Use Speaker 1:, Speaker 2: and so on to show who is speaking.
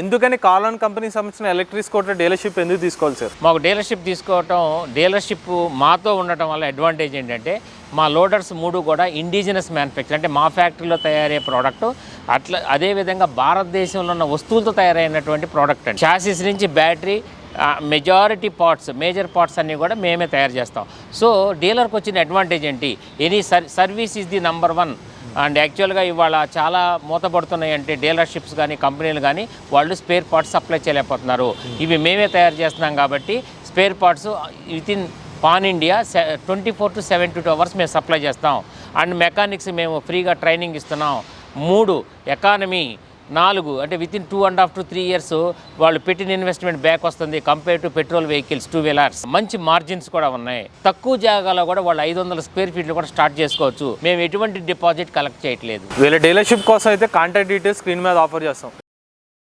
Speaker 1: ఎందుకని కాలాన్ కంపెనీకి సంబంధించిన ఎలక్ట్రిక్ స్కూటర్ డీలర్షిప్ ఎందుకు తీసుకోవాలి సార్?
Speaker 2: మాకు డీలర్షిప్ మాతో ఉండటం వల్ల అడ్వాంటేజ్ ఏంటంటే మా లోడర్స్ 3 కూడా ఇండిజినస్ మ్యానుఫ్యాక్చర్, అంటే మా ఫ్యాక్టరీలో తయారయ్యే ప్రోడక్ట్. అదేవిధంగా భారతదేశంలో ఉన్న వస్తువులతో తయారైనటువంటి ప్రోడక్ట్ అండి. చాసిస్ నుంచి బ్యాటరీ, మేజర్ పార్ట్స్ అన్నీ కూడా మేమే తయారు చేస్తాం. సో డీలర్కి వచ్చిన అడ్వాంటేజ్ ఏంటి? Any service is the number 1. And యాక్చువల్గా ఇవాళ చాలా మూతపడుతున్నాయి, అంటే డీలర్షిప్స్ కానీ కంపెనీలు కానీ వాళ్ళు స్పేర్ పార్ట్స్ సప్లై చేయలేకపోతున్నారు. ఇవి మేమే తయారు చేస్తున్నాం కాబట్టి spare parts within pan India 24 to 72 hours మేము సప్లై చేస్తాం. అండ్ మెకానిక్స్ మేము ఫ్రీగా ట్రైనింగ్ ఇస్తున్నాం. 3 ఎకానమీ, 4 అంటే వితిన్ 2.5 to 3 years వాళ్ళు పెట్టిన ఇన్వెస్ట్మెంట్ బ్యాక్ వస్తుంది compare to petrol vehicles 2 wheelers. మంచి మార్జిన్స్ కూడా ఉన్నాయి. తక్కువ జాగాలో కూడా వాళ్ళు 500 square feet కూడా స్టార్ట్ చేసుకోవచ్చు. మేము ఎటువంటి డిపాజిట్ కలెక్ట్ చేయట్లేదు.
Speaker 1: వీళ్ళ డీలర్షిప్ కోసం అయితే కాంటాక్ట్ డీటెయిల్స్ స్క్రీన్ మీద ఆఫర్ చేస్తాం.